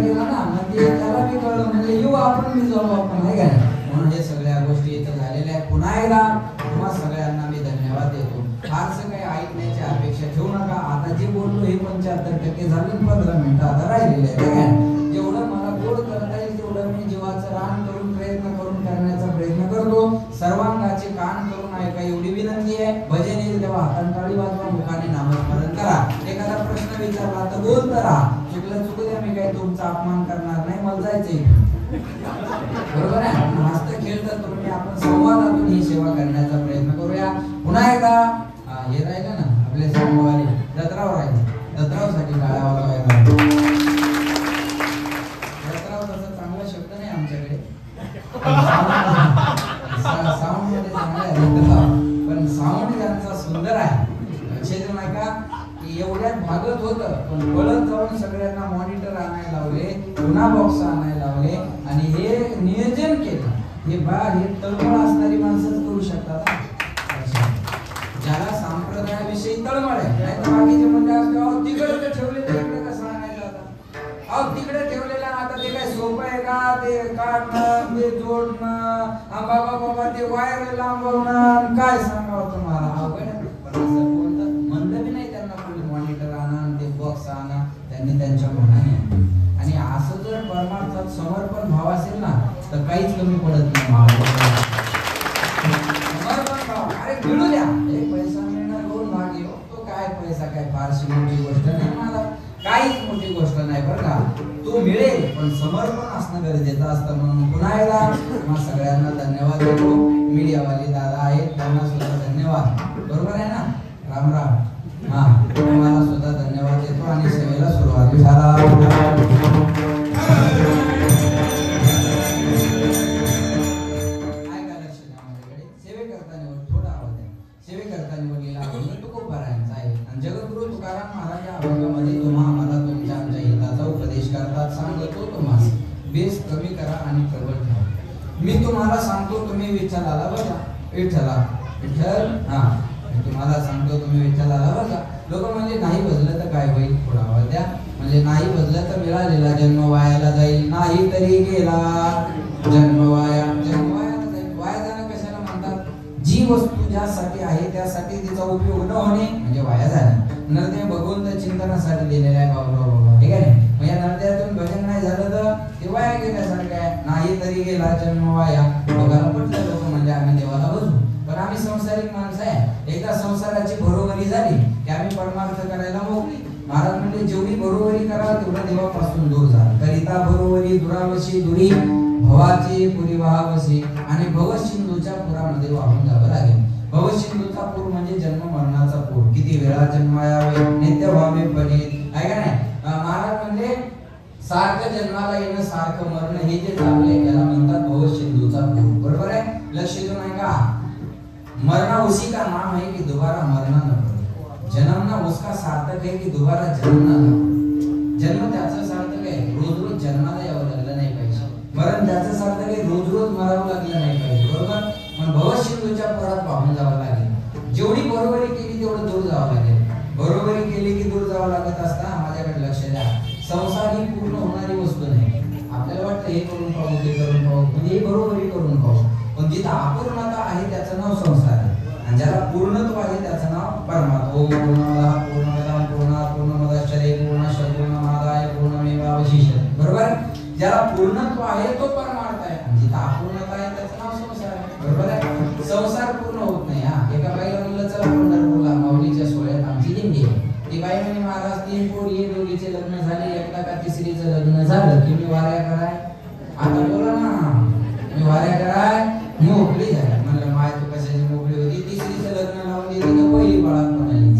गेला ना, म्हणजे त्याला बी कळलं, म्हणजे येऊ आपण बी जाऊ आपण, नाही काय. म्हणून हे सगळ्या गोष्टी इथं झालेल्या आहेत. पुन्हा एकदा तुम्हा सगळ्यांना मी धन्यवाद देतो. फारसं काही ऐकण्याची अपेक्षा ठेवू नका. आता जे बोललो हे 75% झाले, 15 मिनिटं आता राहिलेले आहेत. जेवढं मला गोड करता येईल तेवढं मी जीवाचं रान करून करण्याचा प्रयत्न करतो. सर्वांगाचे कान करून ऐका एवढी विनंती आहे. भजन येईल तेव्हा हातान टाळी वाजवा, मुखाने नामस्मरण करा. एखादा प्रश्न विचारला तर बोलत राहा. चुकलं चुकू द्या, मी काही तुमचा अपमान करणार नाही, मला जायचंय. बरोबर आहे. हसत खेळत तुम्ही आपण संवादातून ही सेवा करण्याचा प्रयत्न करूया. पुन्हा एकदा हे राहिलं ना आपले संवाद दत्राव राहिले, दत्रावसाठी टाळ्या वाजवायला. दत्राव तसा चांगला शब्द नाही आमच्याकडे, साऊंड मध्ये चांगला आहे दत्राव, पण साऊंड त्यांचा सुंदर आहे. लक्षात नाही का की एवढ्यात भागत होतं, पण पळत जाऊन सगळ्यांना मॉनिटर आणायला लावले, पुन्हा बॉक्स आणायला लावले आणि हे नियोजन केलं. हे तळमळ असणारी माणसंच करू शकतात. ज्याला संप्रदायाविषयी तळमळ आहे, नाही तर बाकीचे म्हणजे असते तिकडे ठेवले तिकडे कसं आणायचं आता, तिकडे ठेवलेलं आता ते काय सोपं आहे का, ते काढणं ते जोडणं, बाबा ते वायर लांबवणं, काय सांगावं तुम्हाला, अवघड आहे. पण असं कोणतं म्हणलं बी नाही त्यांना, कोणी मॉनिटर आणा ते बॉक्स आणा, त्यांनी त्यांच्या मनाने. आणि असं जर परमार्थात समर्पण भाव असेल ना तर काहीच कमी पडत नाही. समर्पण भाव अरे मिळू द्या, एक पैसा मिळणार 2 भाग येऊ, तो काय पैसा काय फारशी मोठी गोष्ट नाही, मला काहीच मोठी गोष्ट नाही बरं का. तो मिळेल पण समर्पण असणं गरजेचं असतं. म्हणून पुन्हा एकदा तुम्हा सगळ्यांना धन्यवाद देतो. मीडियावाले दादा आहेत त्यांना सुद्धा धन्यवाद. बरोबर आहे ना, राम राम. हा, तुम्हाला सुद्धा धन्यवाद देतो आणि सेवेला सुरुवात झाला. जगद्गुरु तुकाराम महाराज या अभंगामध्ये तुम्हा आम्हाला तुमच्या आमच्या हिताचा उपदेश करतात. सांगतो तुम्हाला बेस कमी करा आणि प्रबळ ठेवा. मी तुम्हाला सांगतो तुम्ही विठ्ठलाला बघा, विठ्ठल हा, मी तुम्हाला सांगतो तुम्ही विठ्ठलाला बघा. लोक म्हणजे नाही बदललं तर काय होईल, थोडा आवाज द्या. म्हणजे नाही बदललं तर मिळालेला जन्म वायाला जाईल, नाही तरी गेला जन्म वाया, जन्म वायाला जाईल. वाया जाणं कशाला म्हणतात, जी वस्तू ज्यासाठी आहे त्यासाठी तिचा उपयोग न होणे म्हणजे वाया जाणे. नरदेव भगवंत चिंतनासाठी दिलेला आहे बाबा, ठीक आहे. मग या नरदेवातून भजन नाही झालं तर ते वाया गेल्यासारखं आहे. नाही तरी गेला जन्म वाया. लोकांना पटलं, लोक म्हणजे आम्ही देवाला बसू, पण आम्ही संसारिक माणसं आहे. एकदा संसाराची बरोबरी झाली की आम्ही परमार्थ करायला मोकळी. महाराज म्हणजे जेवढी बरोबरी कराल तेवढा देवापासून दूर झाला. करिता बरोबरी दुरावशी दुरी, भवाची पुरी वाहावशी, आणि भवसिंधूच्या पुरामध्ये वाहून जावं लागेल. भवसिंधूचा पूर म्हणजे जन्म मरणाचा पूर. किती वेळा जन्मायावे नित्य व्हावे परीत, आहे का नाही. महाराज म्हणजे सारखं जन्माला येणं सारखं मरण हे जे चाललंय त्याला म्हणतात भवसिंधूचा पूर. बरोबर आहे, लक्ष देऊ नाही का. मरना उसी का नाम है कि दोबारा मरना न पड़े, जन्मना उसका सार्थक है कि दोबारा जन्मना न पड़े. जन्म त्याचं सार्थक आहे, रोज रोज जन्माला यावं लागलं नाही पाहिजे. मरण त्याचं सार्थक आहे, रोज रोज मरावं लागलं नाही पाहिजे. बरोबर. मग भवसिंधूच्या पुरात वाहून जावं लागेल. जेवढी बरोबरी केली तेवढं दूर जावं लागेल. बरोबरी केली की दूर जावं लागत असता. माझ्याकडे लक्ष द्या, संसार ही पूर्ण होणारी वस्तू नाही. आपल्याला वाटतं हे करून पाहू ते करून पाहू, म्हणजे हे बरोबरी करून पाहू, पण जिथं अपूर्णता आहे त्याचं नाव संसार आहे, आणि ज्याला पूर्णत्व आहे त्याचं नाव परमात्मा. ओम पूर्णमदः पूर्णमिदं पूर्णात् पूर्णमुदच्यते पूर्णस्य पूर्णमादाय पूर्णमेवावशिष्यते. बरोबर. ज्याला पूर्णत्व आहे तो परमार्थ आहे, आणि जिथं अपूर्णता आहे त्याचं नाव संसार आहे. बरोबर आहे. संसार पूर्ण होत नाही. हा, एका बाईला म्हणलं चला पंढरपूरला माऊलीच्या सोहळ्यात आमची दिंडी आहे. ती बाई म्हणे महाराज 3 पोरी दोघीचे लग्न झाले, एकदा का तिसरीचं लग्न झालं की मी वाऱ्या कराय. आता बोला ना, मी वाऱ्या कराय मोकळी झाली. म्हणलं माय तू कशाची मोकळी होती, तिसरीचं लग्न लावून दिली तर पहिली बाळात आली.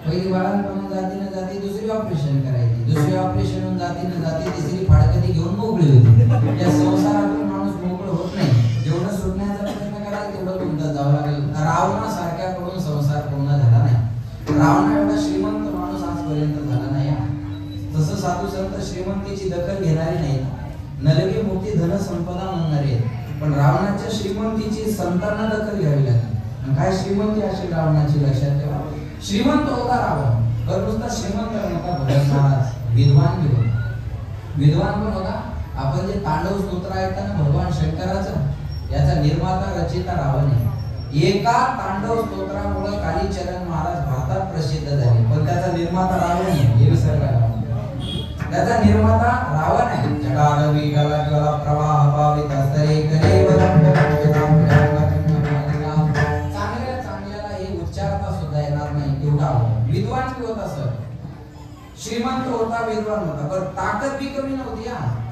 पहिली बाळात जाती न जाती दुसरी ऑपरेशन करायची, दुसरी ऑपरेशन होऊन जाती न जाती तिसरी फाडकती घेऊन मोकळी होती. या संसारातून माणूस मोकळ होत नाही. जेवढं सुटण्याचा प्रयत्न कराल तेवढं तुमचं जावं लागेल. रावणासारख्या कडून संसार पूर्ण झाला नाही. रावणा एवढा श्रीमंत माणूस आजपर्यंत झाला नाही. तसं साधू संत श्रीमंतीची दखल घेणारे नाहीत, नलगे मोठी धन संपदा म्हणणारे आहेत. पण रावणाच्या श्रीमंतीची संतांना दखल घ्यावी लागली. काय श्रीमंती अशी रावणाची, लक्षात ठेवा. श्रीमंत होता रावण, पण नुसता श्रीमंत नव्हता. भगत महाराज विद्वान बी होता. विद्वान पण होता. आपण जे तांडव स्तोत्र ऐकता ना भगवान शंकराचं, याचा निर्माता रचिता रावण आहे. एका तांडव स्तोत्रामुळे कालीचरण महाराज भारतात प्रसिद्ध झाले, पण त्याचा निर्माता रावण आहे हे विसरला. त्याचा निर्माता रावण आहे. जटाडवी गला गला प्रवाह पावित स्तरे कलेवरम चांगल्या चांगल्याला हे उच्चारता सुद्धा येणार नाही तेवढा विद्वान भी होता. सर श्रीमंत होता, विद्वान होता, पण ताकद भी कमी नव्हती.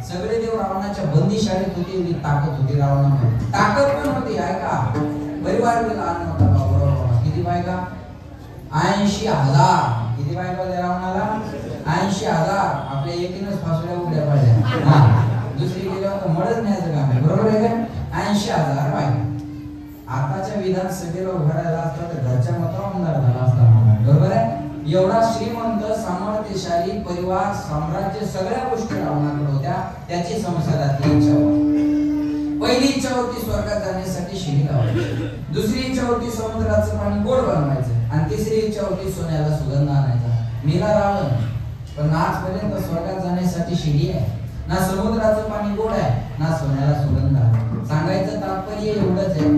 सगळे देव रावणाच्या बंदीशाळेत होते, एवढी ताकद होती रावणामध्ये. ताकद पण होती ऐका. परिवार भी लहान नव्हता बाबूराव. किती बायका? 80,000. किती बायका होत्या रावणाला? 80,000. आपल्या एकीनच फासुल्या उड्या पाडल्या. दुसरी गेल्यावर तर मळच न्यायचं काम आहे, बरोबर आहे का? 80,000 बायका. आताच्या विधानसभेला उभा राहिला असता तर घरच्या मतावर आमदार झाला असता, बरोबर आहे? एवढा श्रीमंत सामर्थ्यशाली परिवार, साम्राज्य, सगळ्या गोष्टी रावणाकडे होत्या. त्याची संसारातली इच्छा होती. पहिली इच्छा होती स्वर्गात जाण्यासाठी शिडी लावायची. दुसरी इच्छा होती समुद्राचं पाणी गोड बनवायचं. आणि तिसरी इच्छा होती सोन्याला सुगंध आणायचा. मेला रावण, पण आजपर्यंत स्वर्गात जाण्यासाठी शिडी आहे ना, समुद्राचं पाणी गोड आहे ना, सोन्याला सुगंध आहे. सांगायचं तात्पर्य एवढंच आहे,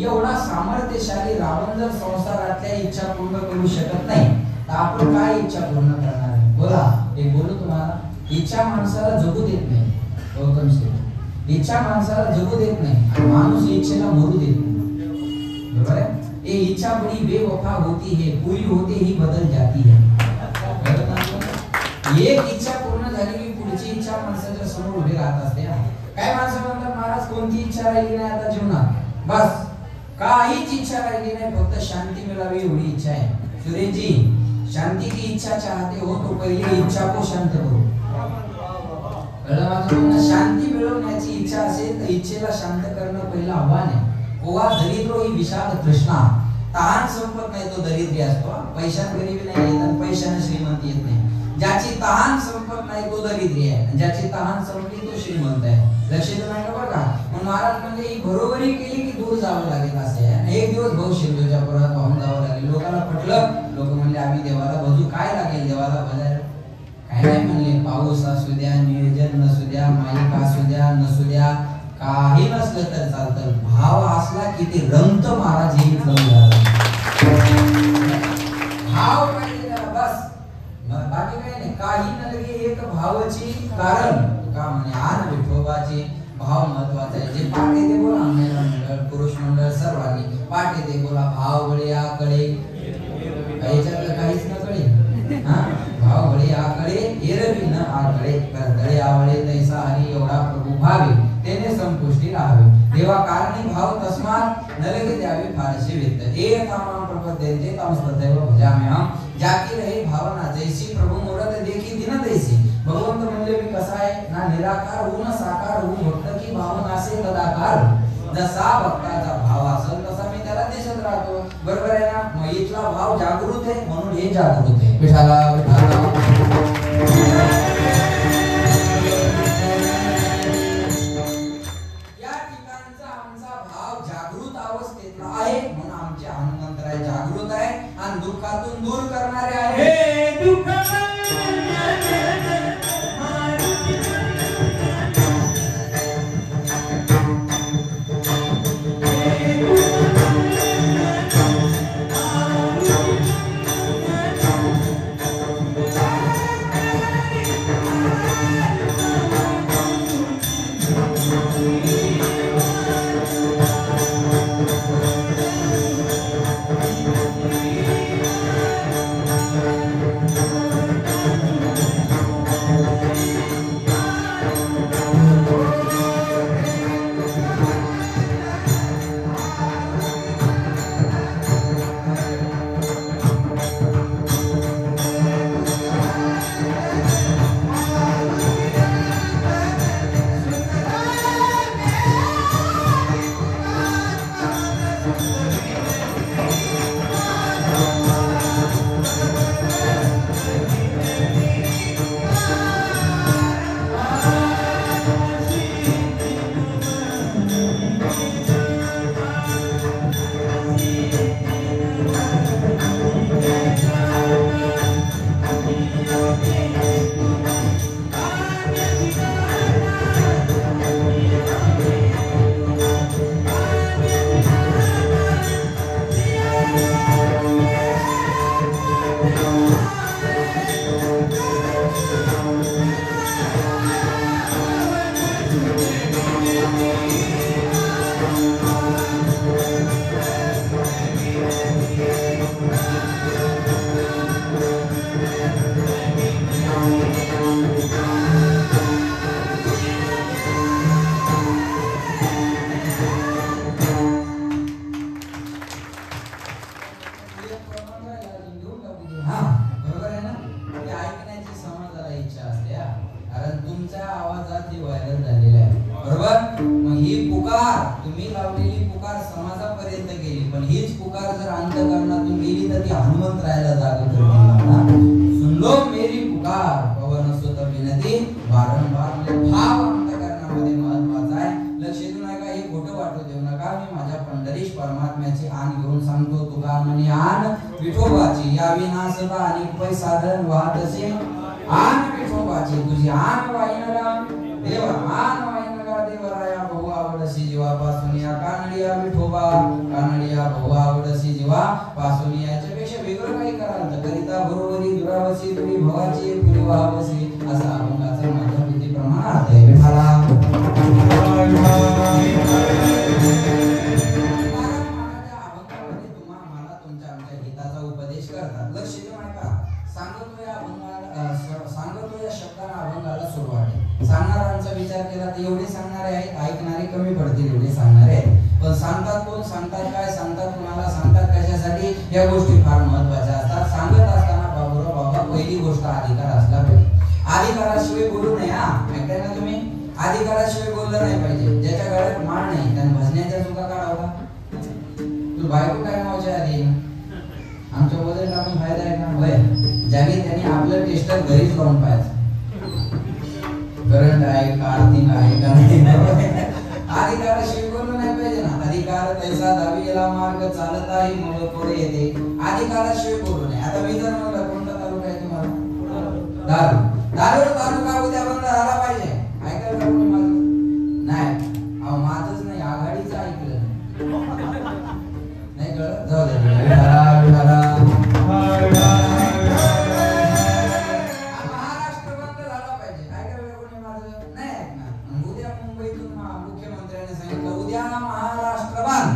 एवढा सामर्थ्यशाली रावण जर संसारातल्या इच्छा पूर्ण करू शकत नाही तर आपण काय इच्छा पूर्ण करणार आहे? बोला, एक बोलू तुम्हाला. इच्छा माणसाला जगू देत नाही. गौतम सिंह, इच्छा माणसाला जगू देत नाही आणि माणूस इच्छेला मरू देत नाही, बरोबर आहे? ये इच्छा बड़ी बेवफा होती है, पूरी होते ही बदल जाती है. एक इच्छा पूर्ण झाली की पुढची इच्छा माणसाच्या समोर उभी राहत असते. काय माणसं म्हणतात, महाराज कोणती इच्छा राहिली नाही आता जीवनात, बस काहीच इच्छा राहिली नाही, फक्त शांती मिळावी एवढी इच्छा आहे. सुरेश जी, शांति की इच्छा चाहते हो तो पहिले इच्छा को शांत करो. शांती मिळवण्याची इच्छा असेल तर इच्छेला शांत करणं पहिलं आव्हान आहे. ओवा दरिद्रो ही विषाद तृष्णा. तहान संपत नाही तो दरिद्री असतो. पैशात गरिबी नाही येत आणि पैशाने श्रीमंती येत नाही. ज्याची तहान संपत नाही तो दरिद्री आहे, ज्याची तहान संपली तो श्रीमंत आहे. लक्षात नाही का? बरं का? मग महाराज म्हणजे ही बरोबरी केली की दूर जावं लागेल असे आहे. एक दिवस भाऊ शिंदोच्या पुरात वाहून जावं लागेल. लोकांना पटलं. लोक म्हणले आम्ही देवाला भजू. काय लागेल देवाला भजायला? काय नाही म्हणले, पाऊस असू द्या, निर्जन नसू द्या, माईक असू द्या नसू द्या, काही नसलं तर चालतं. भाव असला की ते रंगत महाराज. हे भाव पाहिजे बस, बाकी काही नाही. काही नलगे एक भावाची कारण का म्हणे आन विठोबाचे भाव महत्वाचा आहे. जे पाठे ते बोला, महिला मंडळ पुरुष मंडळ सर्वांनी पाठे ते बोला. भाव बळे आकडे, याच्यातलं काहीच न कळे. भाव बळे आकडे एरवी न आकडे, करदळे आवळे तैसा हरी एवढा प्रभू भावे, तेने संपुष्टी राहावे. देवा कारणी भाव तस्मात नलगे द्यावे फारसे वित्त. ए तामाम प्रपद्यन्ते तम सदैव भजाम्यहम. जाकी रहे भावना जैसी प्रभू मूरत देखी दिन तैसी. भगवंत म्हणले मी कसा आहे ना, निराकार होऊन साकार होऊन भक्त की भावना असे तदाकार. जसा भक्ताचा भाव असेल तसा मी त्याला दिसत राहतो, बरोबर आहे ना? मग इथला भाव जागृत आहे म्हणून हे जागृत आहे. विठाला या ठिकाणचा आमचा भाव जागृत अवस्थेतला आहे म्हणून आमचे हनुमंतराय जागृत आहे आणि दुःखातून दूर करणारे आहे. हनुमंतरायाला जाग करते सुन लो मेरी पुकार पवन सुत विनती वारंवार भाव अंतकरणामध्ये महत्वाचा आहे लक्ष देऊ नका हे खोटं वाटू देऊ नका मी माझ्या पंढरीश परमात्म्याची आण घेऊन सांगतो तुका म्हणे आण विठोबाची या विनाशता आणि पै साधन वाहतसे आण विठोबाची तुझी आण वाहिनगा देवा आण वाहिनगा देवराया भाऊ आवडसी जीवापासून या कानडिया विठोबा कानडिया भाऊ आवडसी जीवापासून याच्यापेक्षा वेगळं काही कराल तर करिता बरोबरी दुरावसी तुरी भवाची पुरी वाहवसी असा अभंगाचा माझ्या बुद्धी प्रमाण अर्थ आहे विठाला उपदेश करतात लक्ष देऊ नका सांगतो या शब्दांना अभंगाला सुरुवात आहे सांगणाऱ्यांचा विचार केला तर एवढे सांगणारे आहेत ऐकणारे कमी पडतील एवढे सांगणारे आहेत पण सांगतात कोण सांगतात काय सांगतात कोणाला सांगतात कशासाठी या गोष्टी फार महत्त्वाच्या असतात सांगत असताना बाबा पहिली गोष्ट अधिकार असला पाहिजे अधिकाराशिवाय बोलू नये हा ऐकताय ना तुम्ही अधिकाराशिवाय बोललं नाही पाहिजे ज्याच्या गळ्यात माळ नाही त्याने भजण्याच्या चुका काढावा तू बायको काय नावाच्या आधी आमच्या वजन टाकून फायदा आहे का होय ज्याने त्यांनी आपलं टेस्टर घरीच लावून पाहायचं करंट आहे का अर्थिंग आहे का नाही अधिकाराशिवाय बोललं नाही पाहिजे ना अधिकार तैसा दावीला मार्ग चालत आहे मग पुढे येते अधिकाराशिवाय बोलू नये आता मी जर म्हणलं कोणता तालुका आहे तुम्हाला दारू तालुका उद्या बंद झाला पाहिजे ऐकायला का कोणी माझं नाही अहो माझंच नाही आघाडीचं ऐकलं नाही कळत जाऊ दे महाराष्ट्र बंद झाला पाहिजे ऐकायला कोणी माझं नाही ऐकणार उद्या मुंबईतून मुख्यमंत्र्यांनी सांगितलं उद्या महाराष्ट्र बंद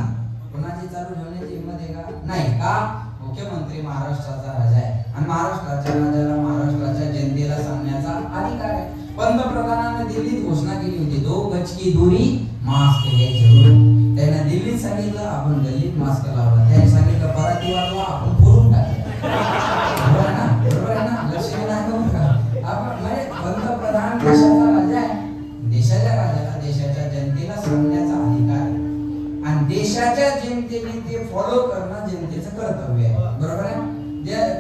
कोणाची चालू ठेवण्याची हिंमत आहे का नाही का मुख्यमंत्री महाराष्ट्राचा राजा आहे आणि महाराष्ट्राच्या राजाला महाराष्ट्राच्या जनतेला सांगण्याचा अधिकार आहे पंतप्रधानांनी दिल्लीत घोषणा केली होती 2 गज की दूरी मास्क घ्यायचे जरूर त्यांना दिल्लीत सांगितलं आपण गल्लीत मास्क लावला त्यांनी सांगितलं पराती वाजवा आपण फोडून टाकले बरोबर आहे ना लक्ष नाही का आपण म्हणजे पंतप्रधान देशाचा राजा आहे देशाच्या राजाला देशाच्या जनतेला सांगण्याचा अधिकार आहे आणि देशाच्या जनतेने ते फॉलो करणं जनतेचं कर्तव्य आहे बरोबर आहे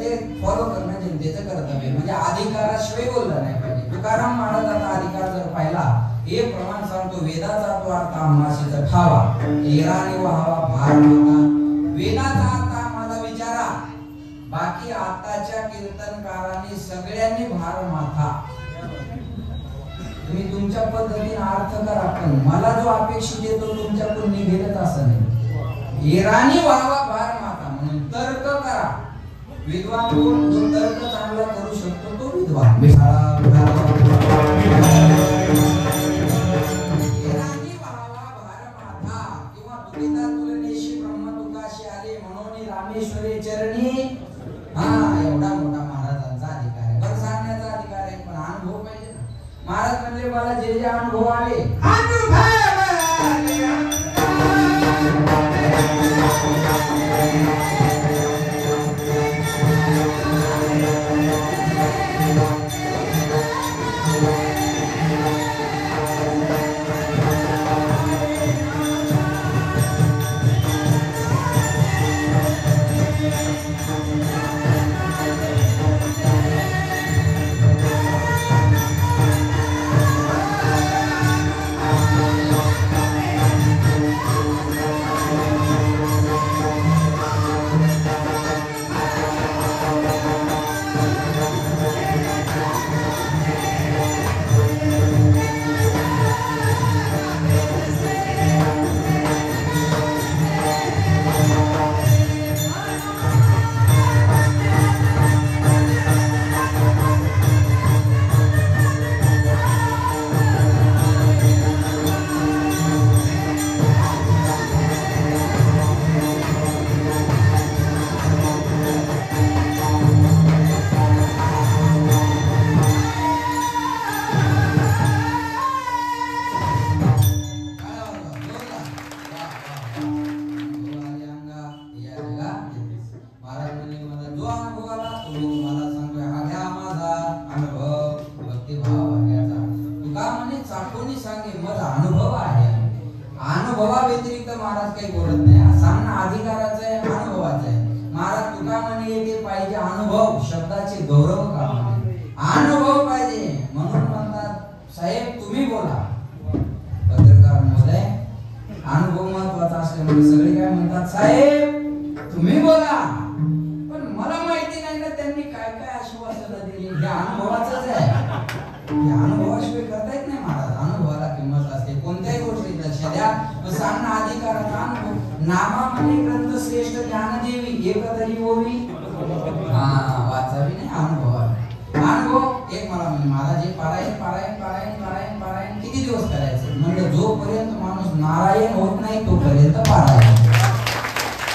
ते फॉलो करणं जनतेचं कर्तव्य म्हणजे अधिकाराशिवाय बोललं नाही पाहिजे तुकाराम महाराजांचा अधिकार जर पाहिला हे प्रमाण सांगतो वेदाचा तो अर्थ आम्हाशीचा ठावा एराने व्हावा भार माता वेदाचा अर्थ आम्हाला विचारा बाकी आताच्या कीर्तनकारांनी सगळ्यांनी भार माथा तुम्ही तुमच्या पद्धतीने अर्थ करा पण मला जो अपेक्षित येतो तुमच्याकडून निघेलच असं नाही एराने व्हावा भार माता म्हणून तर्क करा विद्वान कोण जो तर्क चांगला करू शकतो तो विद्वान रामेश्वरी चरणी हा एवढा मोठा महाराजांचा अधिकार आहे बरं सांगण्याचा अधिकार आहे पण अनुभव पाहिजे ना महाराज म्हणजे मला जे जे अनुभव आले अनुभवा व्यतिरिक्त महाराज काही बोलत नाही सांगणं अधिकाराचं आहे अनुभवाचं आहे महाराज तुका म्हणे साहेब तुम्ही बोला. पत्रकार महोदय, अनुभव महत्वाचा असल्यामुळे सगळे काय म्हणतात, साहेब तुम्ही बोला. पण मला माहिती नाही ना त्यांनी काय काय आश्वासनं दिली. हे अनुभवाचंच आहे. हे अनुभवाशिवाय करता येत नाही महाराज. अनुभवाला किंमत असते. कोणत्याही गोष्टी लक्ष द्या. सांगणं अधिकाराचा अनुभव. नामा म्हणे ग्रंथ श्रेष्ठ ज्ञानदेवी एक तरी ओवी वाचावी नाही अनुभवाला. अनुभव एक मला म्हणजे मला जे पारायण पारायण पारायण पारायण पारायण किती दिवस करायचं म्हणजे जोपर्यंत माणूस नारायण होत नाही तोपर्यंत पारायण.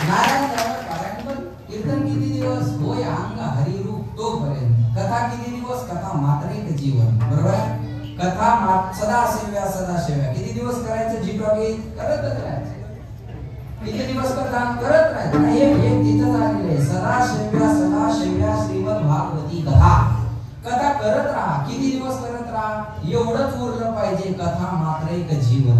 नारायण झालं पारायण. पण कीर्तन किती दिवस होय अंग हरिरूप तोपर्यंत. कथा किती दिवस, कथा मात्र एक जीवन. बरोबर आहे. कथा सदा सेव्या सदा सेव्या किती दिवस करायचं, जी टॉकी करतच राहायचं. किती दिवस कथा करत राहायचं. एक तिथं झालेलं आहे, सदा सेव्या श्रीमद भागवती कथा. कथा करत राहा. किती दिवस करत राहा, एवढंच उरलं पाहिजे. कथा मात्र एक जीवन.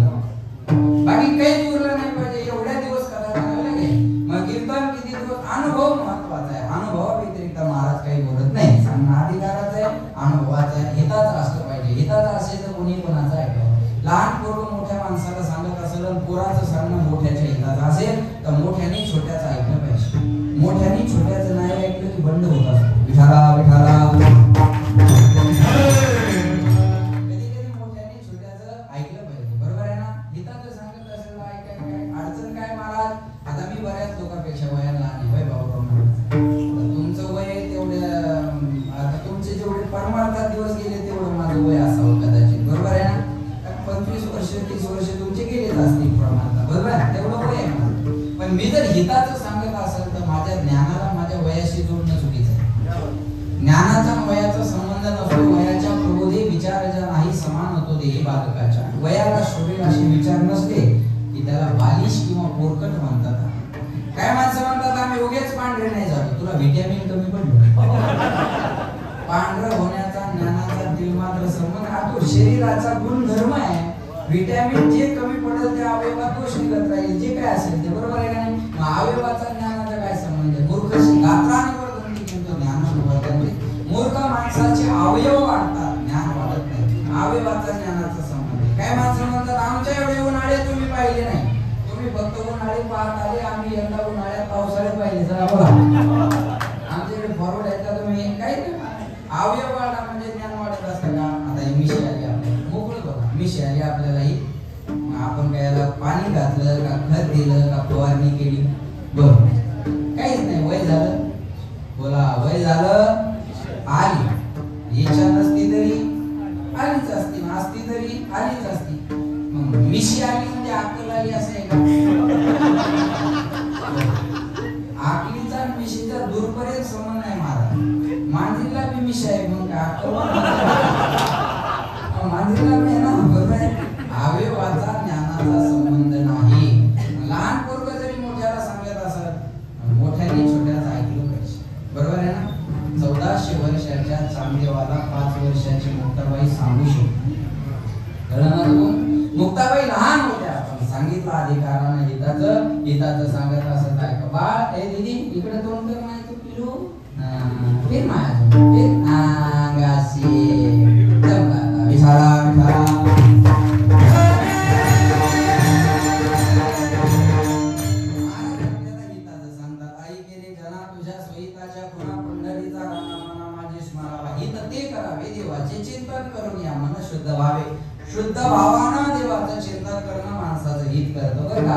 बाकी काहीच उरलं नाही पाहिजे. एवढ्या दिवस कथा करायला लागेल. मग कीर्तन किती दिवस. अनुभव महत्वाचा आहे. अनुभवा व्यतिरिक्त महाराज काही बोलत नाही. सांगणं अधिकाराचं आहे, अनुभवाचं आहे. हिताचं असलं पाहिजे. हिताचं असेल तर कोणी कोणाचं ऐकावं. लहान पोरं मोठ्या माणसाला सांगत असेल आणि पोराचं सांगणं मोठ्याच्या हिताचं असेल तर मोठ्याने छोट्याचं ऐकलं पाहिजे. मोठ्याने छोट्याचं नाही ऐकलं की बंड होत असतो. विठाला विठाला. कधी कधी मोठ्याने छोट्याचं ऐकलं पाहिजे. बरोबर आहे ना. हिताचं सांगत असेल ऐकाय काय अडचण काय महाराज. आता मी बऱ्याच लोकांपेक्षा वयाला लहान आहे. वय भाऊ तुमचं वय तेवढं आता तुमचे जेवढे परमार्थात दिवस गेले तेवढं माझं वय असावं कदाचित. बरोबर आहे ना. 25 वर्ष 30 वर्ष तुमचे गेलेच असतील प्रमाणात. बरोबर आहे. तेवढं वय आहे माझं. पण मी जर हिताचं सांगत असेल तर माझ्या ज्ञानाला माझ्या वयाशी जोडणं चुकीचं आहे. ज्ञानाचा वयाचा संबंध नसतो. वयाच्या प्रबोधे विचार ज्या नाही समान होतो देही बालकाच्या. वयाला शोभेल असे विचार नसले की त्याला बालिश किंवा पोरकट म्हणतात. काय माणसं म्हणतात आम्ही उगेच पांढरे नाही झालो, तुला व्हिटॅमिन कमी पडलं. पांढरं होण्याचा ज्ञानाचा दिलमात्र संबंध हा तो शरीराचा गुणधर्म आहे. व्हिटॅमिन जे कमी पडेल त्या अवयवात दोष निघत राहील. जे काय असेल ते. बरोबर आहे का नाही. मग अवयवाचा ज्ञानाचा काय संबंध आहे. मूर्खशी गात्राने वर्धनते किंतु ज्ञानाने वर्धनते. मूर्ख माणसाचे अवयव वाढतात, ज्ञान वाढत नाही. अवयवाचा ज्ञानाचा संबंध आहे. काय माणसं म्हणतात आमच्या एवढे उन्हाळे तुम्ही पाहिले नाही. तुम्ही फक्त उन्हाळे पाहत आले. आम्ही यंदा उन्हाळ्यात पावसाळे पाहिले. जरा बघा आमच्याकडे फॉरवर्ड आहे का तुम्ही. काही नाही. अवयव वाढा म्हणजे ज्ञान वाढत असतं का. आता ही मिशी आली आपल्याला मोकळं बघा. मिशी आली आपल्यालाही. आपण काय याला पाणी घातलं का खत दिलं का फवारणी केली. बरोबर काहीच नाही. वय झालं बोला. वय झालं आली. इच्छा नसती तरी आलीच असती. नसती तरी आलीच असती. मग मिशी आली म्हणजे अक्कल आली असं आहे का. आकलीचा मिशीचा दूरपर्यंत संबंध नाही महाराज. मांजरीला बी मिशी आहे मग काय मांजरीला बी ना. बरोबर आहे. अवयवाचा ज्ञानाचा संबंध नाही. लहान पोरग जरी मोठ्याला सांगत असत मोठ्याने छोट्याचं ऐकलं पाहिजे. बरोबर आहे ना. 1400 वर्षाच्या चांदेवाला 5 वर्षाची मुक्ताबाई सांगू शकते. मुक्ताबाई लहान होत्या पण सांगितलं अधिकारानं हिताचं सांगत असत ऐका. बाळ ए दीदी इकडे तोंड कर नाही तू पिलू फिर माझ्या फिर अंगाशी जमला विठाला विठाला. चिंतन करून या मन शुद्ध व्हावे. शुद्ध भावानं देवाचं चिंतन करणं माणसाचं हित करतं. बरं का.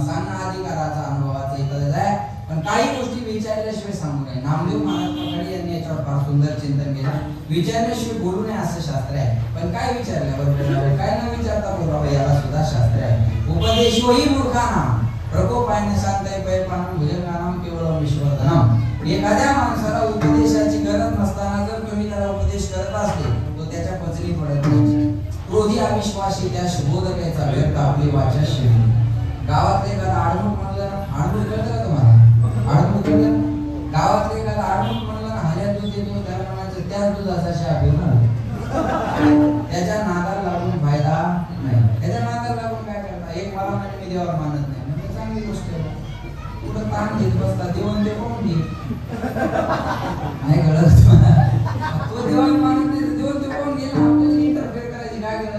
सांगणं अधिकाराचा अनुभवाचा हितच आहे. पण काही गोष्टी विचारल्याशिवाय सांगू नये. नामदेव महाराज पठाडे यांनी याच्यावर फार सुंदर चिंतन केलं. विचारल्याशिवाय बोलू नये असं शास्त्र आहे. पण काय विचारल्यावर बोलावे, काय न विचारता बोलावे याला सुद्धा शास्त्र आहे. उपदेशोही मूर्खानां प्रकोपायने शांतय पैपानं भुजंगानां केवळं विश्वधनम. एखाद्या माणसाला उपदेशाची गरज नसताना जर तुम्ही त्याला उपदेश करत असले तो त्याच्या पचनी पडत नाही. क्रोधी अविश्वासी त्या शुभोदकाचा व्यक्त आपली वाचा शिवी. गावातले एखादा आडमुख म्हणलं ना. आडमुख कळतं का तुम्हाला. आडमुख कळलं. गावातले एखादा आडमुख म्हणलं ना हऱ्या दूध देतो त्याला म्हणायचं त्या दुधाचा शाप घेऊन त्याच्या नादाला लागून फायदा नाही. त्याच्या नादाला लागून काय करता. एक मला म्हणजे मी देवावर मानत नाही म्हणजे चांगली गोष्ट आहे. कुठं ताण घेत बसला देऊन ते कोण घे नाही कळत. तो देवाला मानत नाही तर देऊन ते कोण घे. आपल्याला इंटरफेअर करायची काय गरज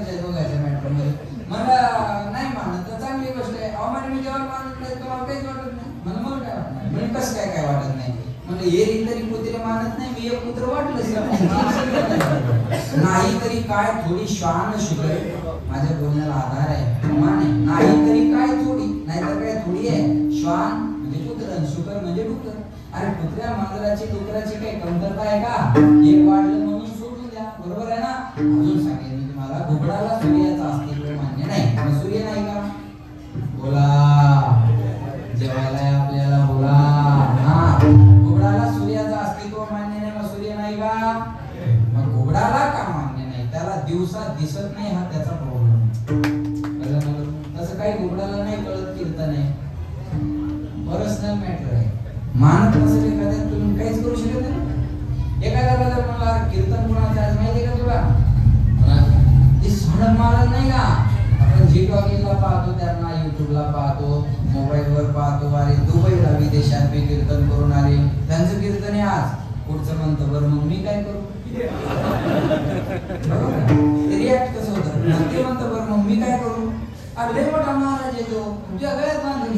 तुम्ही एक पुत्र वाटलं नाही तरी काय थोडी श्वान शुकर. माझ्या बोलण्याला आधार आहे, मान आहे. नाही तरी काय थोडी, नाहीतर काय थोडी आहे. श्वान म्हणजे पुत्र, शुकर म्हणजे डुकर. अरे कुत्र्या मांजराची डुकराची काही कमतरता आहे का? एक वाढलं म्हणून सोडून द्या, बरोबर आहे ना. अजून सांगेन मी तुम्हाला, घुबडाला सूर्याचं अस्तित्व मान्य नाही. मग सूर्य नाही का? बोला, जेवायला आपल्याला बोला. हा, घुबडाला सूर्याचं अस्तित्व मान्य नाही, मग सूर्य नाही का? मग घुबडाला का मान्य नाही? त्याला दिवसा दिसत नाही, हा त्याचा प्रॉब्लेम. तसं काही घुबडाला नाही कळत कीर्तन आहे, पर्सनल मॅटर आहे. मानत नसेल एखाद्या, तुम्ही काहीच करू शकत नाही. एखाद्याला जर म्हणला कीर्तन कोणाचं आहे माहिती का तुला? ते सोडत मारत नाही का? आपण जी टॉकीला पाहतो, त्यांना युट्यूबला पाहतो, मोबाईलवर पाहतो. अरे दुबईला विदेशात बी कीर्तन करून आले, त्यांचं कीर्तन आहे आज. पुढचं म्हणतं बरं मग मी काय करू? रिॲक्ट कसं होतं? ते म्हणतं बरं मग मी काय करू? अरे मोठा महाराज येतो, तुझ्या गळ्यात बांधून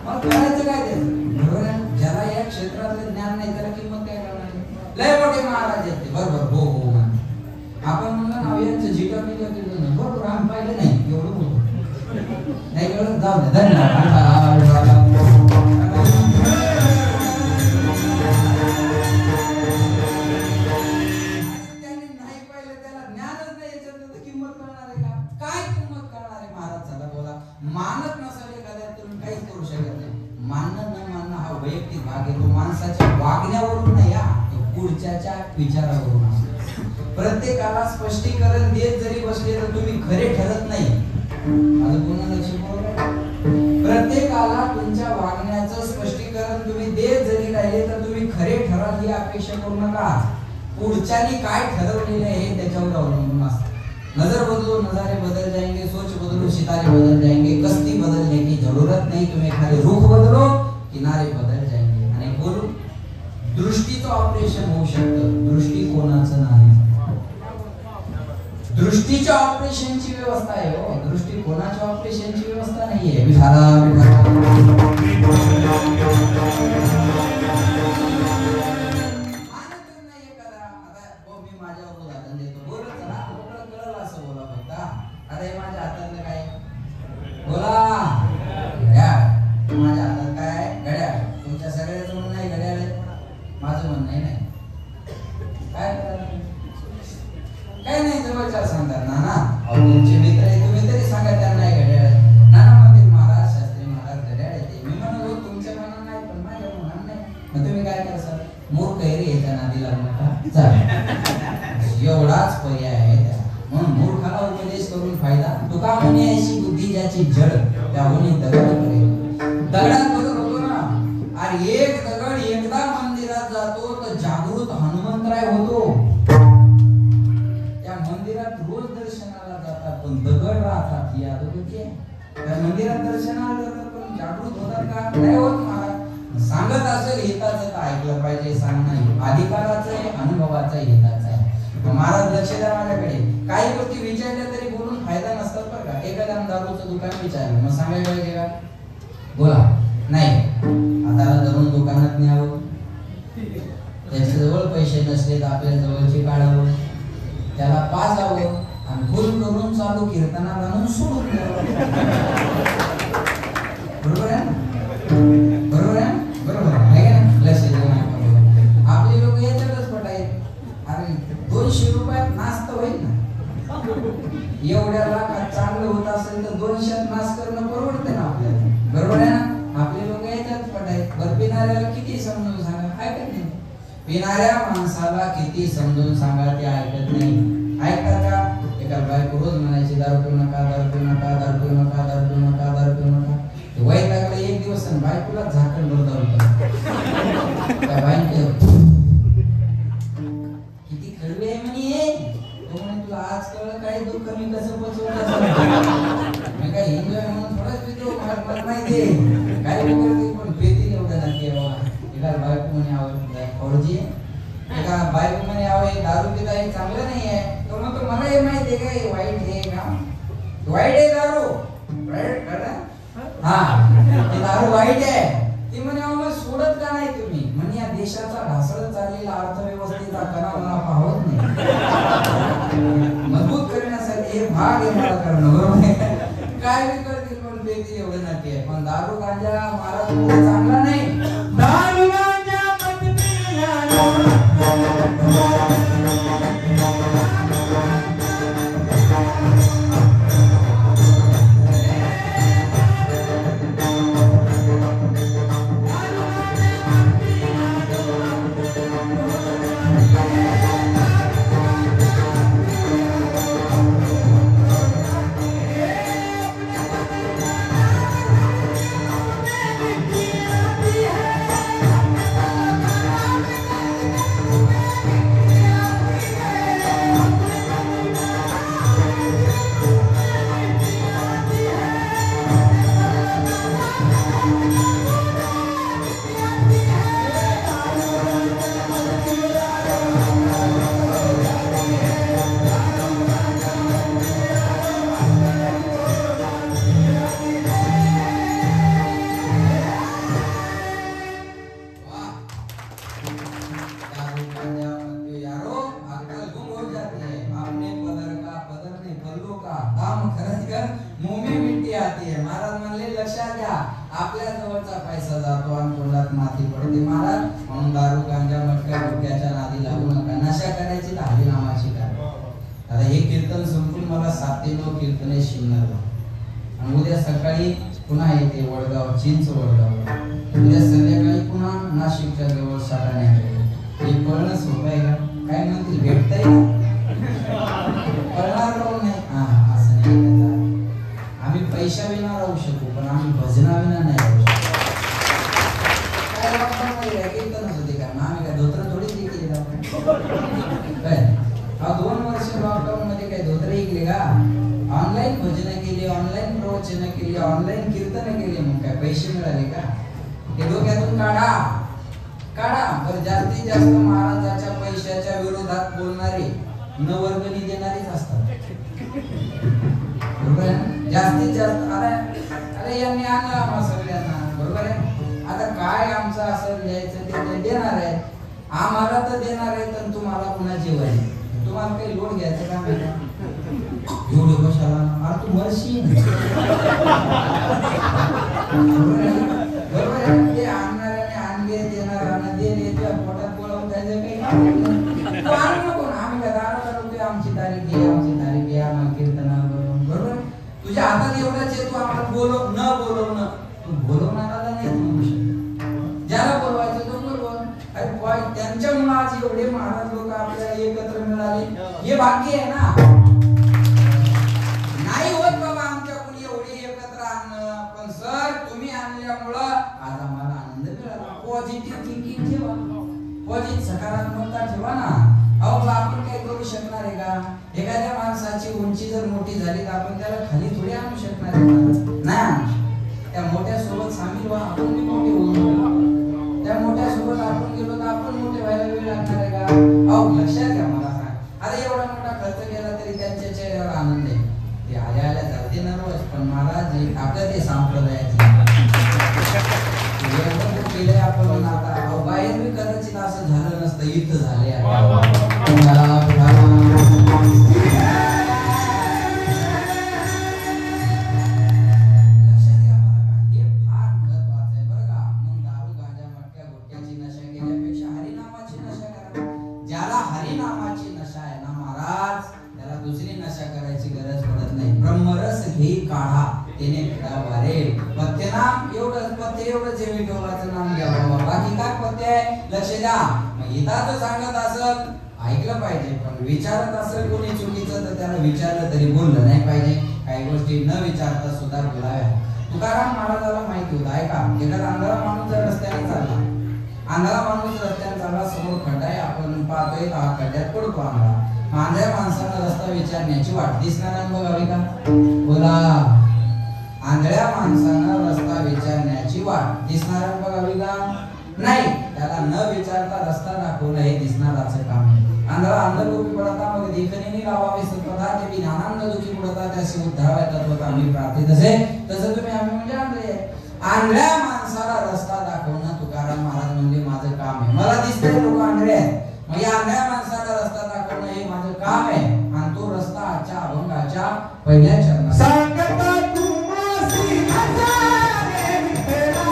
मग करायचं काय ते? बरोबर आहे. ज्याला या क्षेत्रातलं ज्ञान नाही त्याला किंमत काय करणार? लय मोठे महाराज येते, बरोबर, हो हो. आपण म्हणलं नाव यांचं जिका मी केलं, बरोबर आम्ही पाहिलं नाही, एवढं बोलतो नाही एवढं. जाऊ दे, धन्यवाद. मानत नसाल एखाद्या तुम्ही काहीच करू शकत नाही. मानणं न मानणं हा वैयक्तिक भाग आहे. तो माणसाच्या वागण्यावरून नाही, पुढच्याच्या विचारावरून असतो. प्रत्येकाला स्पष्टीकरण देत जरी बसले तर तुम्ही खरे ठरत नाही. माझं पूर्ण लक्ष बरोबर. प्रत्येकाला तुमच्या वागण्याचं स्पष्टीकरण तुम्ही देत जरी राहिले तर तुम्ही खरे ठराल ही अपेक्षा करू नका. पुढच्यानी काय ठरवलेलं आहे हे त्याच्यावर अवलंबून असतं. नजर बदलो नजारे बदल जाएंगे, सोच बदलो सितारे बदल जाएंगे, कश्ती बदलने की जरूरत नहीं. तुम्ही एखादे रुख बदलो, किनारे बदल जाएंगे. आणि बोलू, दृष्टीचं ऑपरेशन होऊ शकतं, दृष्टिकोनाचं नाही. दृष्टीच्या ऑपरेशनची व्यवस्था आहे हो, दृष्टिकोनाच्या ऑपरेशनची व्यवस्था नाहीये. माझ्या हातातलं काय? बोला. माझ्या हातात काय? घड्याळ. तुमच्या सगळ्याचं म्हणणं आहे घड्याळ आहे, माझं म्हणणं आहे नाही. काय काय नाही, जवळच्या सांगतात नाना, तुमचे मित्र आहे, तुम्ही तरी सांगा त्यांना घड्याळ आहे. नाना म्हणते महाराज, शास्त्री महाराज घड्याळ आहे. मी म्हणतो तुमच्या मनात नाही पण माझ्या मनात नाही. मग तुम्ही काय करसाल? मूर्ख आहे रे, याच्या नादी लागू नका. एवढाच पर्याय आहे त्या. म्हणून मूर्खाला उपदेश करून फायदा. तुका म्हणे अशी बुद्धी ज्याची जड त्याहून दगड करेल. दगडात बदल होतो ना. अरे एक दगड एकदा मंदिरात जातो तर जागृत हनुमंतराय होतो. त्या मंदिरात रोज दर्शनाला जातात पण दगड राहतात ही अधोगती आहे. त्या मंदिरात दर्शनाला जातात पण जागृत होतात का? नाही होत. महाराज सांगत असेल हिताचं तर ऐकलं पाहिजे. सांगणं अधिकाराचं आहे, अनुभवाचं हिताचं आहे. महाराज लक्ष द्या माझ्याकडे. काही गोष्टी विचारल्या तरी बोलून फायदा नसतात बरं का. एखाद्या दारूचं दुकान विचारलं मग सांगायला पाहिजे का? बोला नाही. हाताला धरून दुकानात न्यावं, त्याच्या जवळ पैसे नसले तर आपल्या जवळचे काढावं, त्याला पाजावं आणि फुल करून चालू कीर्तनात आणून सोडून द्यावं. बरोबर आहे? बरोबर आहे? बरोबर आहे का? लक्ष द्या. आपले लोक याच्यातच पटायत. अरे 200 रुपयात नाश्ता होईल ना. एवढ्या लाखात चांगलं होत असेल तर 200 नाश करणं परवडते ना आपल्याला. बरोबर आहे ना? आपले लोक याच्यात पटायत. बरं पिणाऱ्याला किती समजून सांगा, ऐकत नाही. पिणाऱ्या माणसाला किती समजून सांगा ते ऐकत नाही. ऐकतात का? एका बायको रोज म्हणायची दारू पिऊ नका, दारू पिऊ नका, दारू पिऊ नका, दारू पिऊ नका, दारू पिऊ नका. वैतागला एक दिवस बायकोला झाकण भर दारू त्या बाईंचे किती कडवे आहे म्हणे. तो म्हणे तुला आज कळलं काय दुःख मी कसं पचवलं. मी काय एन्जॉय म्हणून थोडाच पितो, मला माहिती आहे काय वगैरे पण पेती एवढं नक्की बाबा. एका बायको म्हणे आवडजी, एका बायको म्हणे हे दारू पिता हे चांगलं नाही आहे. तो म्हणतो मला हे माहिती आहे का वाईट आहे का? वाईट आहे दारू, वाईट कळलं? हा, दारू वाईट आहे. ती म्हणे मग सोडत का नाही तुम्ही? म्हणे या देशाचा ढासळत चाललेला अर्थव्यवस्थेचा कणा मला पाहत नाही. मजबूत करण्यासाठी हे भाग आहे मला करणं, बरोबर आहे. काय बी करतील पण बेती एवढं नक्की आहे. पण दारू गांजा महाराज चांगला नाही. दारू गांजा मत पिया आंधळ्या माणसाला रस्ता दाखवणं तुकाराम तुकाराम महाराज म्हणजे माझं काम आहे. मला दिसतंय लोक आंधळे आहेत, मग या आंधळ्या माणसाला रस्ता दाखवणं हे माझं काम आहे. आणि तो रस्ता आजच्या अभंगाच्या पहिल्या चरणात सांगता तुम्हासी हजारे विठ्ठला,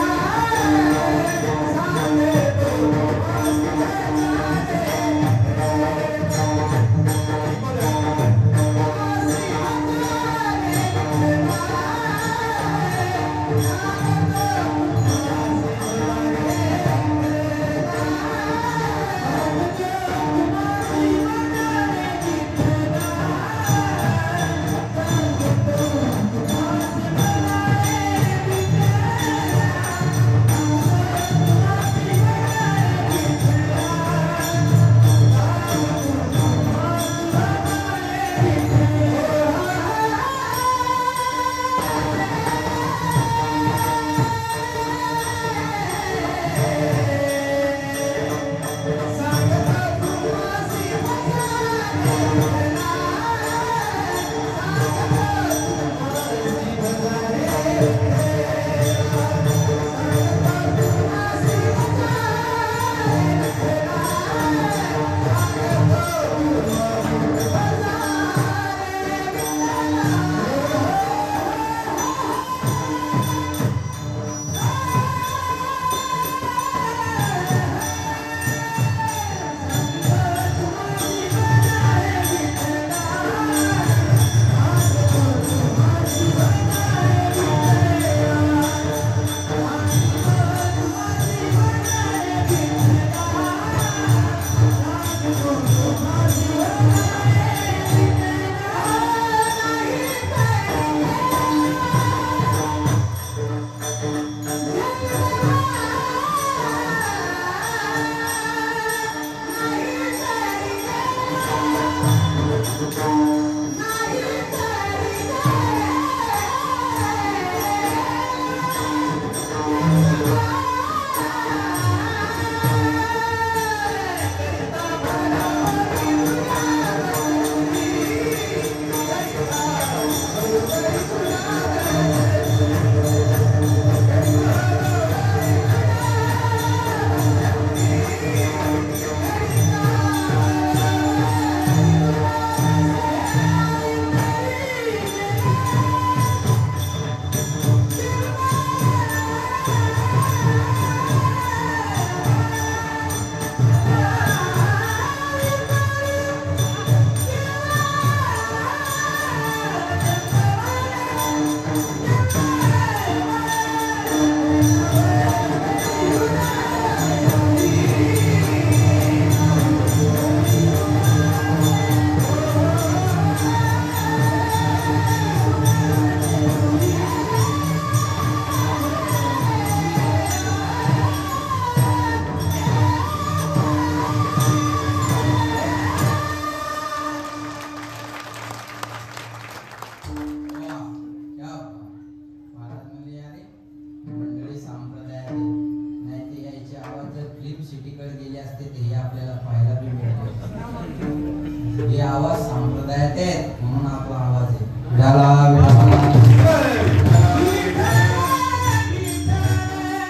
हे आवाज संप्रदायात आहेत म्हणून आपला आवाज आहे. ज्याला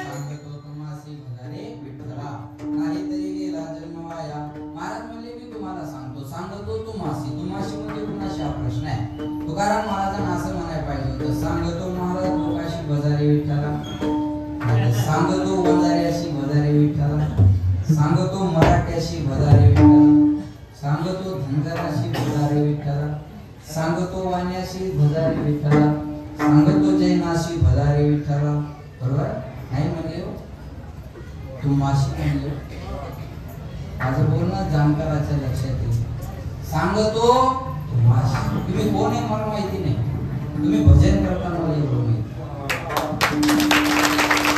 सांगतो तुम्हासी भजारे विठ्ठला, नाहीतरी गेला जन्म वाया. महाराज म्हणले मी तुम्हाला सांगतो तुम्हासी. तुम्हासी म्हणजे कुणाशी हा प्रश्न आहे. तुकाराम महाराजांना असं म्हणायला पाहिजे होतं, सांगतो महाराज लोकाशी भजारे विठ्ठला, सांगतो वंजाऱ्याशी भजारे विठ्ठला, सांगतो मराठ्याशी भजारे विठ्ठला, सांगतो धनगराशी भजारे विठ्ठला, सांगतो वाण्याशी भजारे विठ्ठला, सांगतो जैनाशी भजारे विठ्ठला. बरोबर नाही म्हणजे तुम्हाशी म्हणजे माझं बोलणं जाणकाराच्या लक्षात येईल. सांगतो तुम्हाशी, तुम्ही कोण आहे मला माहिती नाही, तुम्ही भजन करता मला एवढं माहिती,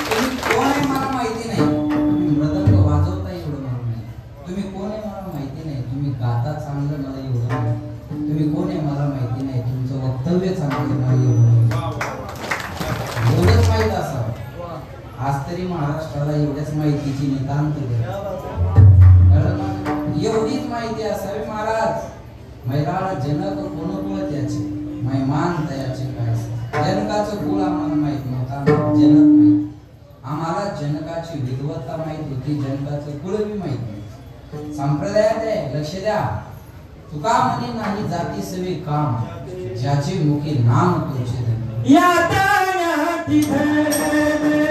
तुम्ही कोण आहे मला माहिती नाही, तुम्ही मृदंग वाजवता एवढं मला नाही, तुम्ही कोण आहे मला माहिती नाही, तुम्ही गाता चांगलं मला एवढं माहिती, तुम्ही कोण आहे मला माहिती नाही, तुमचं वक्तव्य चांगलं मला एवढं माहिती. एवढंच माहित असावं. आज तरी महाराष्ट्राला एवढ्याच माहितीची नितांत एवढीच माहिती असावी. महाराज मैराळ जनक कोण कुळ त्याचे, मैमान त्याचे काय. जनकाचं कुळ आम्हाला माहित नव्हता, जनक माहित. आम्हाला जनकाची विद्वत्ता संप्रदायात आहे, लक्ष द्या. तुका म्हणे नाही जाती सवे काम, ज्याचे मुखी नाम तुझे धन. या ताण्याची धन